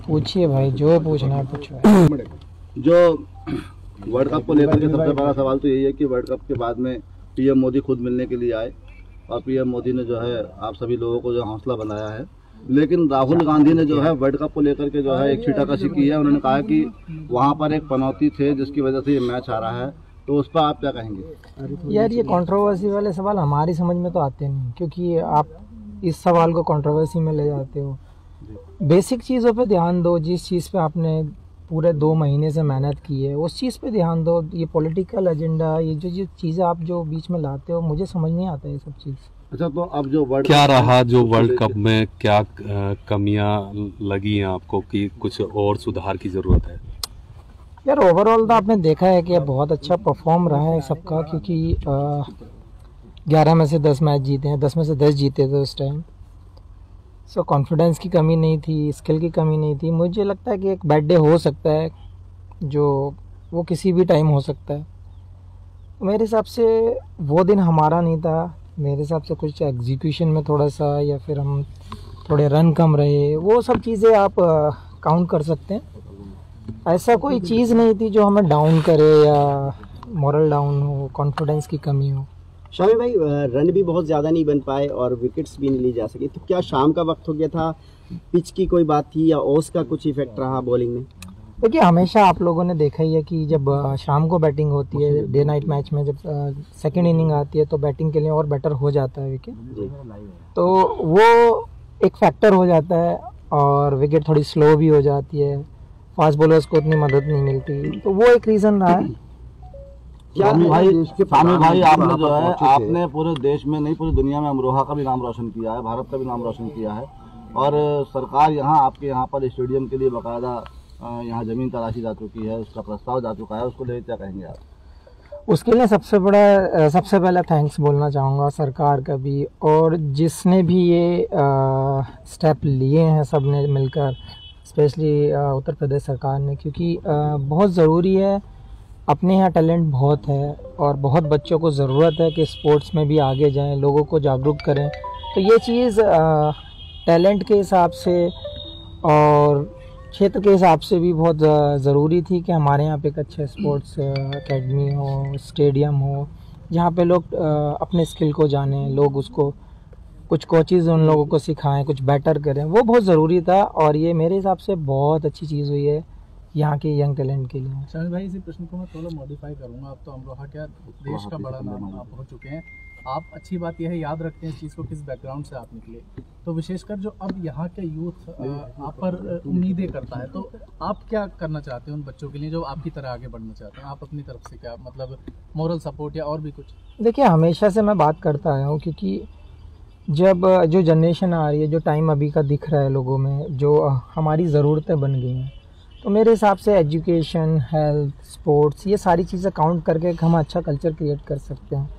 पूछिए भाई, जो पूछना है पूछो। जो वर्ल्ड कप को लेकर के सबसे बड़ा सवाल तो यही है कि वर्ल्ड कप के बाद में पीएम मोदी खुद मिलने के लिए आए और पीएम मोदी ने जो है आप सभी लोगों को जो हौसला बनाया है, लेकिन राहुल गांधी ने जो है वर्ल्ड कप को लेकर के जो है एक छीटाकशी की है। उन्होंने कहा कि वहां पर एक पनौती थे जिसकी वजह से ये मैच हारा है, तो उस पर आप क्या कहेंगे? यार ये कंट्रोवर्सी वाले सवाल हमारी समझ में तो आते नहीं, क्योंकि आप इस सवाल को कंट्रोवर्सी में ले जाते हो। बेसिक चीज़ों पे ध्यान दो, जिस चीज़ पे आपने पूरे 2 महीने से मेहनत की है उस चीज़ पे ध्यान दो। ये पॉलिटिकल एजेंडा, ये जो चीज़ें आप जो बीच में लाते हो, मुझे समझ नहीं आता ये सब चीज़। अच्छा, तो अब जो क्या रहा जो वर्ल्ड कप में क्या कमियां लगी हैं आपको कि कुछ और सुधार की ज़रूरत है? यार ओवरऑल तो आपने देखा है कि बहुत अच्छा परफॉर्म रहा है सबका, क्योंकि 11 में से 10 मैच जीते हैं, 10 में से 10 जीते थे उस टाइम। सो कॉन्फिडेंस की कमी नहीं थी, स्किल की कमी नहीं थी। मुझे लगता है कि एक बैड डे हो सकता है, जो वो किसी भी टाइम हो सकता है। मेरे हिसाब से वो दिन हमारा नहीं था। मेरे हिसाब से कुछ एग्जीक्यूशन में थोड़ा सा, या फिर हम थोड़े रन कम रहे, वो सब चीज़ें आप काउंट कर सकते हैं। ऐसा कोई चीज़ नहीं थी जो हमें डाउन करे या मोरल डाउन हो, कॉन्फिडेंस की कमी हो। शामी भाई, रन भी बहुत ज़्यादा नहीं बन पाए और विकेट्स भी नहीं ली जा सकी, तो क्या शाम का वक्त हो गया था, पिच की कोई बात थी, या ओस का कुछ इफेक्ट रहा बॉलिंग में? देखिए, हमेशा आप लोगों ने देखा ही है कि जब शाम को बैटिंग होती है, डे नाइट मैच में जब सेकेंड इनिंग आती है तो बैटिंग के लिए और बेटर हो जाता है विकेट, तो वो एक फैक्टर हो जाता है और विकेट थोड़ी स्लो भी हो जाती है, फास्ट बॉलर्स को उतनी मदद नहीं मिलती, तो वो एक रीज़न रहा है। शामी भाई आपने जो है आपने पूरे देश में नहीं पूरी दुनिया में अमरोहा का भी नाम रोशन किया है, भारत का भी नाम रोशन किया है, और सरकार यहाँ आपके यहाँ पर स्टेडियम के लिए बाकायदा यहाँ ज़मीन तलाशी जा चुकी है, उसका प्रस्ताव जा चुका है, उसको लेकर क्या कहेंगे आप? उसके लिए सबसे पहले थैंक्स बोलना चाहूँगा सरकार का भी, और जिसने भी ये स्टेप लिए हैं सब ने मिलकर, स्पेशली उत्तर प्रदेश सरकार ने, क्योंकि बहुत ज़रूरी है। अपने यहाँ टैलेंट बहुत है और बहुत बच्चों को ज़रूरत है कि स्पोर्ट्स में भी आगे जाएं, लोगों को जागरूक करें। तो ये चीज़ टैलेंट के हिसाब से और क्षेत्र के हिसाब से भी बहुत ज़रूरी थी कि हमारे यहाँ पे एक अच्छा स्पोर्ट्स एकेडमी हो, स्टेडियम हो, जहाँ पे लोग अपने स्किल को जानें, लोग उसको कुछ कोचेज़ उन लोगों को सिखाएं, कुछ बेटर करें। वो बहुत ज़रूरी था और ये मेरे हिसाब से बहुत अच्छी चीज़ हुई है यहाँ के यंग टैलेंट के लिए। शामिल भाई, इसी प्रश्न को मैं थोड़ा मॉडिफाई करूँगा। अब तो अमरोहा क्या देश का बड़ा नाम आप हो चुके हैं, आप अच्छी बात यह है याद रखते हैं इस चीज़ को किस बैकग्राउंड से आप निकले, तो विशेषकर जो अब यहाँ के यूथ आप पर उम्मीदें करता है, तो आप क्या करना चाहते हैं उन बच्चों के लिए जो आपकी तरह आगे बढ़ना चाहते हैं? आप अपनी तरफ से क्या मतलब मोरल सपोर्ट या और भी कुछ? देखिए, हमेशा से मैं बात करता आया हूँ, क्योंकि जब जो जनरेशन आ रही है, जो टाइम अभी का दिख रहा है लोगों में, जो हमारी ज़रूरतें बन गई हैं, तो मेरे हिसाब से एजुकेशन, हेल्थ, स्पोर्ट्स, ये सारी चीज़ें काउंट करके हम अच्छा कल्चर क्रिएट कर सकते हैं।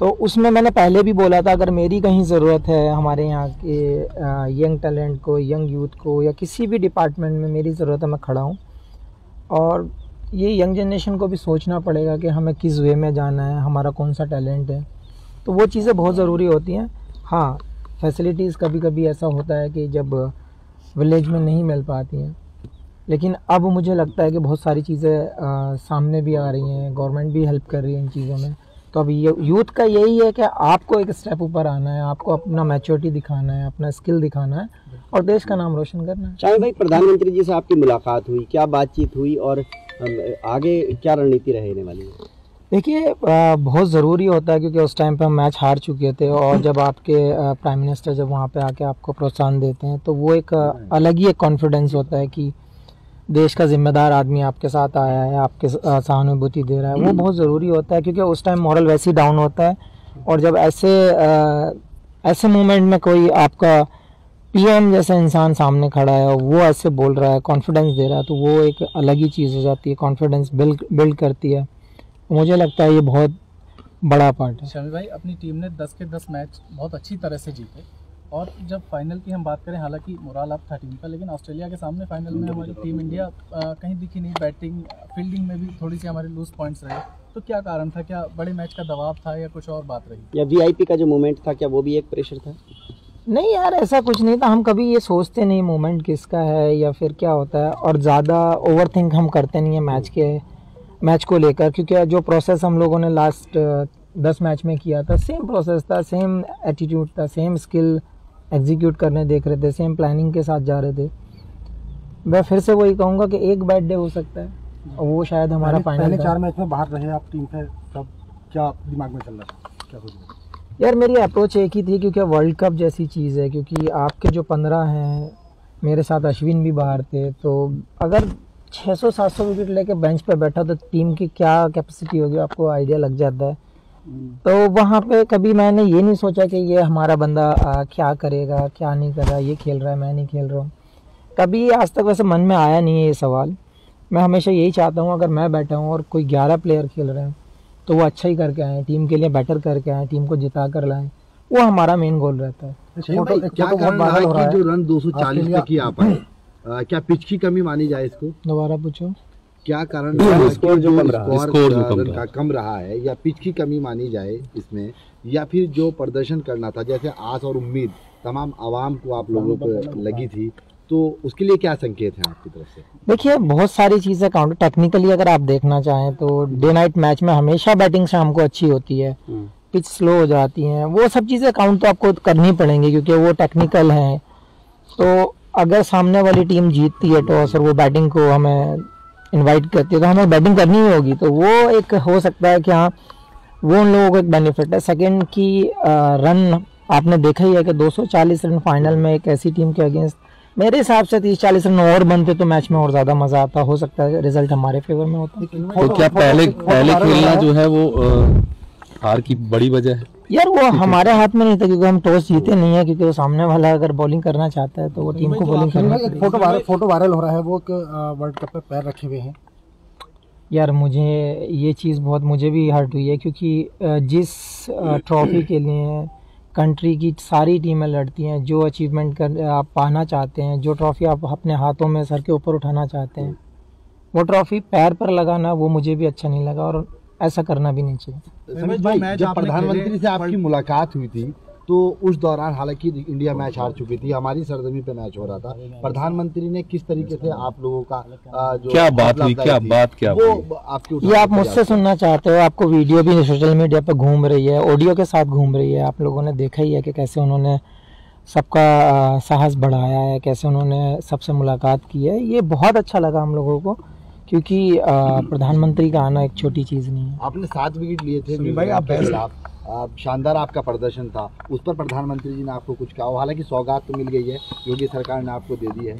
तो उसमें मैंने पहले भी बोला था, अगर मेरी कहीं ज़रूरत है हमारे यहाँ के यंग टैलेंट को, यंग यूथ को, या किसी भी डिपार्टमेंट में मेरी ज़रूरत है, मैं खड़ा हूँ। और ये यंग जनरेशन को भी सोचना पड़ेगा कि हमें किस वे में जाना है, हमारा कौन सा टैलेंट है, तो वो चीज़ें बहुत ज़रूरी होती हैं। हाँ, फैसिलिटीज़ कभी कभी ऐसा होता है कि जब विलेज में नहीं मिल पाती हैं, लेकिन अब मुझे लगता है कि बहुत सारी चीज़ें सामने भी आ रही हैं, गवर्नमेंट भी हेल्प कर रही है इन चीज़ों में। तो अब यूथ का यही है कि आपको एक स्टेप ऊपर आना है, आपको अपना मैच्योरिटी दिखाना है, अपना स्किल दिखाना है और देश का नाम रोशन करना है। शामिल भाई, प्रधानमंत्री जी से आपकी मुलाकात हुई, क्या बातचीत हुई और आगे क्या रणनीति रहने वाली है? देखिए, बहुत ज़रूरी होता है, क्योंकि उस टाइम पे हम मैच हार चुके थे, और जब आपके प्राइम मिनिस्टर जब वहाँ पे आके आपको प्रोत्साहन देते हैं, तो वो एक अलग ही एक कॉन्फिडेंस होता है कि देश का जिम्मेदार आदमी आपके साथ आया है, आपके सहानुभूति दे रहा है। वो बहुत ज़रूरी होता है, क्योंकि उस टाइम मॉरल वैसे ही डाउन होता है, और जब ऐसे मोमेंट में कोई आपका पीएम जैसा इंसान सामने खड़ा है, वो ऐसे बोल रहा है, कॉन्फिडेंस दे रहा है, तो वो एक अलग ही चीज़ हो जाती है, कॉन्फिडेंस बिल्ड करती है। मुझे लगता है ये बहुत बड़ा पार्ट है। शामिल भाई, अपनी टीम ने 10 के 10 मैच बहुत अच्छी तरह से जीते, और जब फाइनल की हम बात करें, हालांकि मोरल अप था टीम का, लेकिन ऑस्ट्रेलिया के सामने फाइनल में हमारी टीम इंडिया कहीं दिखी नहीं। बैटिंग, फील्डिंग में भी थोड़ी सी हमारे लूज पॉइंट्स रहे, तो क्या कारण था? क्या बड़े मैच का दबाव था या कुछ और बात रही? या वीआईपी का जो मोमेंट था, क्या वो भी एक प्रेशर था? नहीं यार, ऐसा कुछ नहीं था। हम कभी ये सोचते नहीं मोमेंट किसका है या फिर क्या होता है, और ज़्यादा ओवर थिंक हम करते नहीं है मैच को लेकर, क्योंकि जो प्रोसेस हम लोगों ने लास्ट 10 मैच में किया था, सेम प्रोसेस था, सेम एटीट्यूड था, सेम स्किल एग्जीक्यूट करने देख रहे थे, सेम प्लानिंग के साथ जा रहे थे। मैं फिर से वही कहूँगा कि एक बैड डे हो सकता है, और वो शायद हमारा फाइनल। पहले 4 मैच में बाहर रहे आप टीम से, तब क्या दिमाग में चल रहा था, क्या कुछ? यार मेरी अप्रोच एक ही थी, क्योंकि वर्ल्ड कप जैसी चीज़ है, क्योंकि आपके जो 15 हैं, मेरे साथ अश्विन भी बाहर थे, तो अगर 600-700 विकेट लेके बेंच पे बैठा तो टीम की क्या कैपेसिटी होगी आपको आइडिया लग जाता है। तो वहाँ पे कभी मैंने ये नहीं सोचा कि ये हमारा बंदा क्या करेगा, क्या नहीं कर रहा, ये खेल रहा है, मैं नहीं खेल रहा हूँ, कभी आज तक वैसे मन में आया नहीं है ये सवाल। मैं हमेशा यही चाहता हूँ, अगर मैं बैठा हूँ और कोई 11 प्लेयर खेल रहे हैं तो वो अच्छा ही करके आए, टीम के लिए बेटर करके आए, टीम को जिता कर लाएं, वो हमारा मेन गोल रहता है। क्या कारण रहा कि जो रन 240 तक ही आ पाए? क्या पिच की कमी मानी जाए इसको? दोबारा पूछो। क्या कारण रहा स्कोर जो कम रहा है, या पिच की कमी मानी जाए इसमें, या फिर जो प्रदर्शन करना था, जैसे आस और उम्मीद तमाम आवाम को आप लोगों को लगी थी, तो उसके लिए क्या संकेत हैं आपकी तरफ से? देखिए बहुत सारी चीज़ें काउंटर टेक्निकली अगर आप देखना चाहें तो डे नाइट मैच में हमेशा बैटिंग शाम को अच्छी होती है, पिच स्लो हो जाती हैं, वो सब चीज़ें काउंट तो आपको करनी पड़ेंगी क्योंकि वो टेक्निकल हैं। तो अगर सामने वाली टीम जीतती है टॉस और वो बैटिंग को हमें इनवाइट करती है तो हमें बैटिंग करनी ही होगी, तो वो एक हो सकता है कि हाँ वो उन लोगों को एक बेनिफिट है। सेकेंड की रन आपने देखा ही है कि 240 रन फाइनल में एक ऐसी टीम के अगेंस्ट, मेरे हिसाब से 30-40 रन और बनते तो मैच में और ज़्यादा मज़ा आता, हो सकता है रिजल्ट हमारे फेवर में होता। तो क्या पहले खेलना जो है वो हार की बड़ी वजह है? यार वो हमारे हाथ में नहीं था क्योंकि हम टॉस जीते नहीं है, क्योंकि वो सामने वाला अगर बॉलिंग करना चाहता है तो वो टीम को बॉलिंग करना। एक फोटो वायरल हो रहा है, वो वर्ल्ड कप पे पैर रखे हुए हैं। यार मुझे ये चीज़ बहुत मुझे भी हर्ट हुई है, क्योंकि जिस ट्रॉफी के लिए कंट्री की सारी टीमें लड़ती हैं, जो अचीवमेंट कर आप पाना चाहते हैं, जो ट्रॉफी आप अपने हाथों में सर के ऊपर उठाना चाहते हैं, वो ट्रॉफी पैर पर लगाना वो मुझे भी अच्छा नहीं लगा और ऐसा करना भी नहीं चाहिए। समीर भाई, जब प्रधानमंत्री से आपकी मुलाकात हुई थी तो उस दौरान हालांकि इंडिया मैच हार चुकी थी, हमारी सरजमी पे मैच हो रहा था, प्रधानमंत्री ने किस तरीके से आप लोगों का जो क्या बात हुई, वो आपकी ये आप मुझसे सुनना चाहते हो? आपको वीडियो भी सोशल मीडिया पे घूम रही है, ऑडियो के साथ घूम रही है, आप लोगों ने देखा ही है कि कैसे उन्होंने सबका साहस बढ़ाया है, कैसे उन्होंने सबसे मुलाकात की है। ये बहुत अच्छा लगा हम लोगों को, क्योंकि प्रधानमंत्री का आना एक छोटी चीज़ नहीं है। आपने 7 विकेट लिए थे भाई, आप शानदार आपका प्रदर्शन था, उस पर प्रधानमंत्री जी ने आपको कुछ कहा? हालांकि सौगात तो मिल गई है, योगी सरकार ने आपको दे दी है।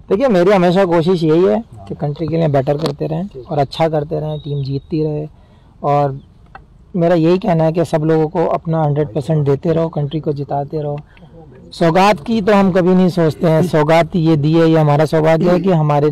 देखिए मेरी हमेशा कोशिश यही है कि कंट्री के लिए बेटर करते रहें और अच्छा करते रहें, टीम जीतती रहे, और मेरा यही कहना है कि सब लोगों को अपना 100% देते रहो, कंट्री को जिताते रहो। सौगात की तो हम कभी नहीं सोचते हैं, सौगात ये दी है, ये हमारा सौगात है कि हमारे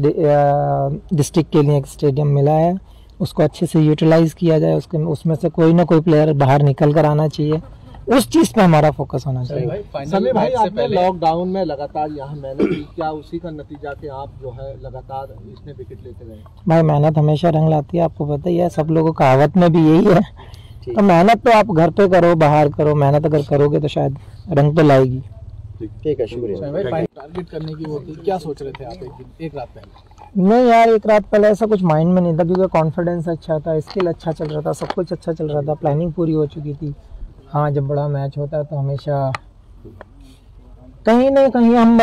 डिस्ट्रिक्ट के लिए एक स्टेडियम मिला है, उसको अच्छे से यूटिलाइज किया जाए, उसमें से कोई ना कोई प्लेयर बाहर निकल कर आना चाहिए, उस चीज़ पे हमारा फोकस होना चाहिए। समीर भाई, आपने लॉकडाउन में लगातार यहाँ मेहनत की, क्या उसी का नतीजा कि आप जो है लगातार इतने विकेट लेते रहे? भाई मेहनत हमेशा रंग लाती है, आपको पता ही है, सब लोगों का कहावत में भी यही है। तो मेहनत तो आप घर पे करो, बाहर करो, मेहनत अगर करोगे तो शायद रंग तो लाएगी। ठीक है, शुक्रिया। टारगेट करने की वो थी, क्या सोच रहे थे आप एक रात पहले? नहीं यार, एक रात पहले ऐसा कुछ माइंड में नहीं था, क्योंकि कॉन्फिडेंस अच्छा था, स्किल अच्छा चल रहा था, सब कुछ अच्छा चल रहा था, प्लानिंग पूरी हो चुकी थी। हाँ, जब बड़ा मैच होता है तो हमेशा कहीं ना कहीं हम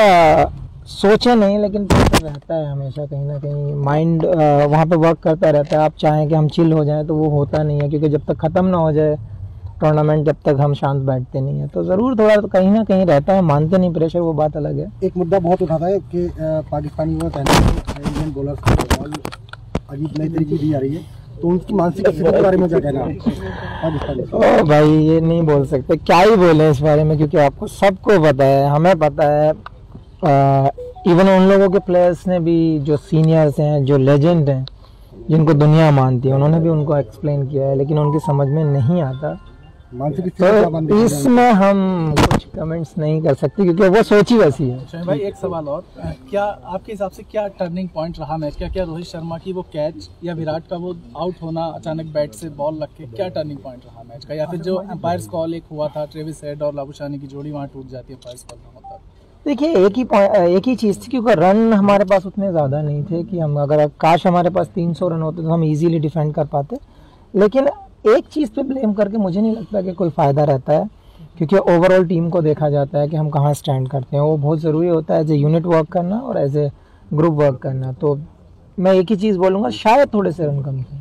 सोचे नहीं, लेकिन प्रेशर रहता है हमेशा, कहीं ना कहीं माइंड वहाँ पे वर्क करता रहता है। आप चाहें कि हम चिल हो जाएं तो वो होता नहीं है, क्योंकि जब तक ख़त्म ना हो जाए टूर्नामेंट, जब तक हम शांत बैठते नहीं है, तो ज़रूर थोड़ा तो कहीं ना कहीं रहता है, मानते नहीं प्रेशर, वो बात अलग है। एक मुद्दा बहुत उठाता है कि पाकिस्तानी इंडियन बॉलर्स को बॉल अजीब नई तरीके दी जा रही है, तो उनकी मानसिक स्थिति के बारे में क्या कहना है? ओ भाई, ये नहीं बोल सकते, क्या ही बोले इस बारे में, क्योंकि आपको सबको पता है, हमें पता है, इवन उन लोगों के प्लेयर्स ने भी, जो सीनियर्स हैं, जो लेजेंड हैं, जिनको दुनिया मानती है, उन्होंने भी उनको एक्सप्लेन किया है, लेकिन उनकी समझ में नहीं आता। मानसिक स्थिति क्या बन तो रही है? इसमें हम कुछ कमेंट्स नहीं कर सकते क्योंकि वो सोच ही वैसी है। शमी भाई एक सवाल और, क्या आपके हिसाब से क्या टर्निंग पॉइंट रहा मैच का? क्या रोहित शर्मा की वो कैच या विराट का वो आउट होना अचानक बैट से बॉल लग के, क्या टर्निंग पॉइंट रहा मैच का? या फिर जो एम्पायर्स कॉल एक हुआ था, ट्रेविस हेड और लाबुशानी की जोड़ी वहाँ टूट जाती है एम्पायर्स कॉल का मतलब? देखिए एक ही चीज़ थी क्योंकि रन हमारे पास उतने ज़्यादा नहीं थे कि हम अगर काश हमारे पास 300 रन होते तो हम इजीली डिफेंड कर पाते। लेकिन एक चीज़ पे ब्लेम करके मुझे नहीं लगता कि कोई फ़ायदा रहता है, क्योंकि ओवरऑल टीम को देखा जाता है कि हम कहाँ स्टैंड करते हैं। वो बहुत ज़रूरी होता है एज ए यूनिट वर्क करना और एज ए ग्रुप वर्क करना। तो मैं एक ही चीज़ बोलूँगा, शायद थोड़े से रन कम थे।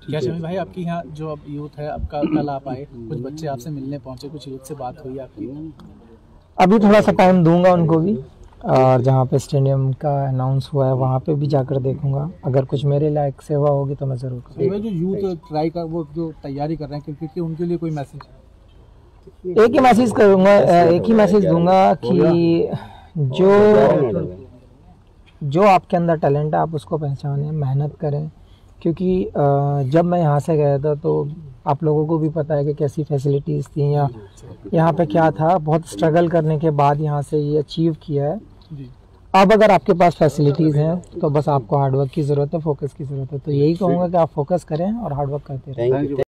क्या शमी भाई आपकी यहाँ जो अब यूथ है, आपका कल आप आए, कुछ बच्चे आपसे मिलने पहुँचे, कुछ यूथ से बात हुई आपकी? अभी थोड़ा सा टाइम दूंगा उनको भी, और जहाँ पे स्टेडियम का अनाउंस हुआ है वहाँ पे भी जाकर देखूंगा। अगर कुछ मेरे लायक सेवा होगी तो मैं ज़रूर करूँगा। जो यूथ ट्राई कर वो जो तैयारी कर रहे हैं क्रिकेट की, उनके लिए कोई मैसेज? एक ही मैसेज करूँगा, एक ही मैसेज दूंगा कि जो आपके अंदर टैलेंट है आप उसको पहचानें, मेहनत करें। क्योंकि जब मैं यहाँ से गया था तो आप लोगों को भी पता है कि कैसी फैसिलिटीज़ थी या यहाँ पे क्या था। बहुत स्ट्रगल करने के बाद यहाँ से ये अचीव किया है। अब अगर आपके पास फैसिलिटीज़ हैं तो बस आपको हार्डवर्क की ज़रूरत है, फोकस की ज़रूरत है। तो यही कहूँगा कि आप फोकस करें और हार्डवर्क करते रहें।